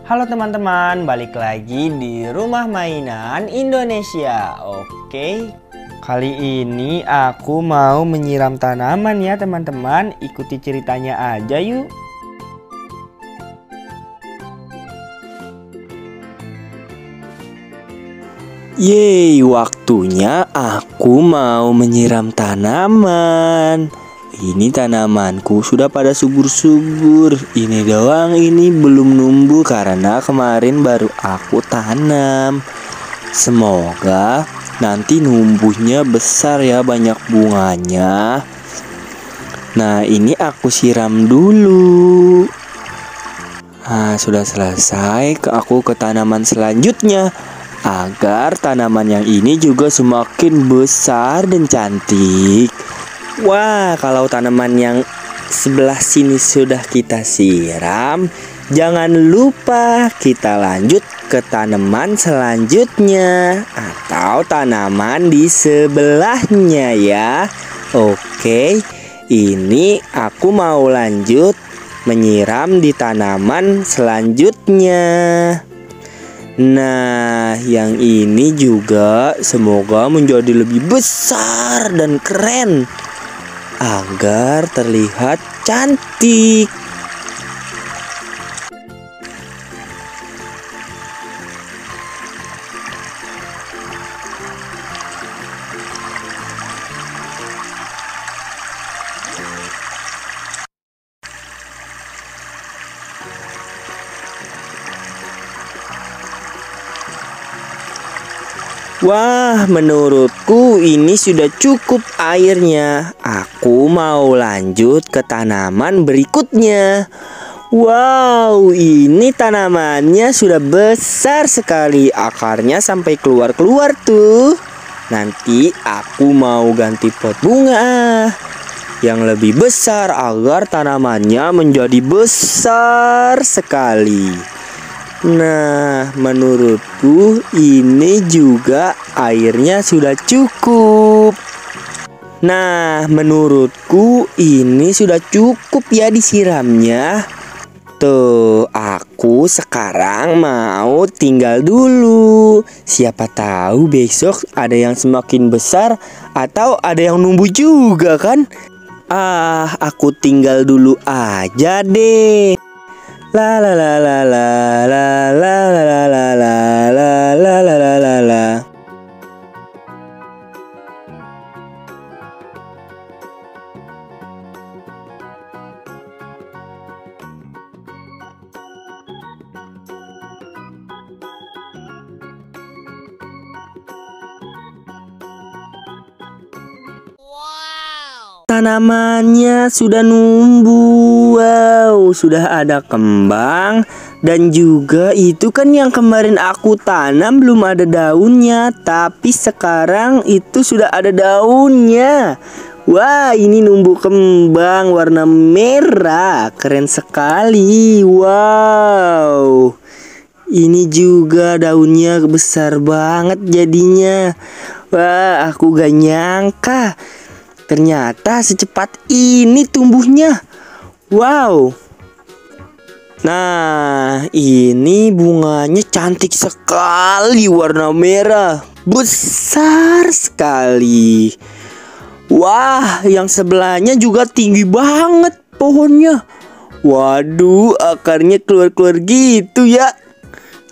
Halo teman-teman, balik lagi di Rumah Mainan Indonesia. Oke, kali ini aku mau menyiram tanaman ya teman-teman. Ikuti ceritanya aja yuk. Yeay, waktunya aku mau menyiram tanaman. Ini tanamanku sudah pada subur-subur. Ini doang ini belum numbuh karena kemarin baru aku tanam. Semoga nanti numbuhnya besar ya, banyak bunganya. Nah, ini aku siram dulu. Nah, sudah selesai. Aku ke tanaman selanjutnya agar tanaman yang ini juga semakin besar dan cantik. Wah, kalau tanaman yang sebelah sini sudah kita siram, jangan lupa kita lanjut ke tanaman selanjutnya atau tanaman di sebelahnya ya. Oke, ini aku mau lanjut menyiram di tanaman selanjutnya. Nah, yang ini juga semoga menjadi lebih besar dan keren agar terlihat cantik. Wah, menurutku ini sudah cukup airnya. Aku mau lanjut ke tanaman berikutnya. Wow, ini tanamannya sudah besar sekali. Akarnya sampai keluar-keluar tuh. Nanti aku mau ganti pot bunga yang lebih besar agar tanamannya menjadi besar sekali. Nah, menurutku ini juga airnya sudah cukup. Nah, menurutku ini sudah cukup ya disiramnya. Tuh, aku sekarang mau tinggal dulu. Siapa tahu besok ada yang semakin besar atau ada yang numbuh juga kan? Aku tinggal dulu aja deh. La la la la la la la la la la la la la la la la. Tanamannya sudah numbuh. Wow, sudah ada kembang. Dan juga itu kan yang kemarin aku tanam belum ada daunnya, tapi sekarang itu sudah ada daunnya. Wah, ini numbuh kembang warna merah. Keren sekali. Wow, ini juga daunnya besar banget jadinya. Wah, aku gak nyangka ternyata secepat ini tumbuhnya. Wow. Nah, ini bunganya cantik sekali, warna merah, besar sekali. Wah, yang sebelahnya juga tinggi banget pohonnya. Waduh, akarnya keluar-keluar gitu ya.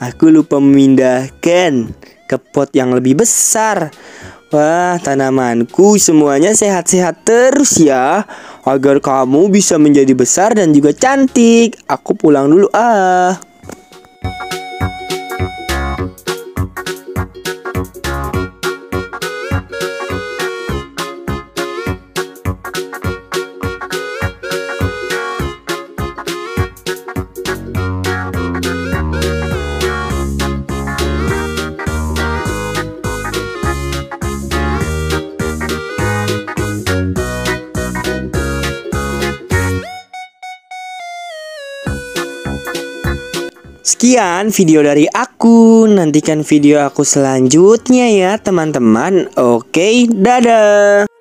Aku lupa memindahkan ke pot yang lebih besar. Wah, tanamanku semuanya sehat-sehat terus ya, agar kamu bisa menjadi besar dan juga cantik. Aku pulang dulu Sekian video dari aku. Nantikan video aku selanjutnya ya teman-teman. Oke, dadah.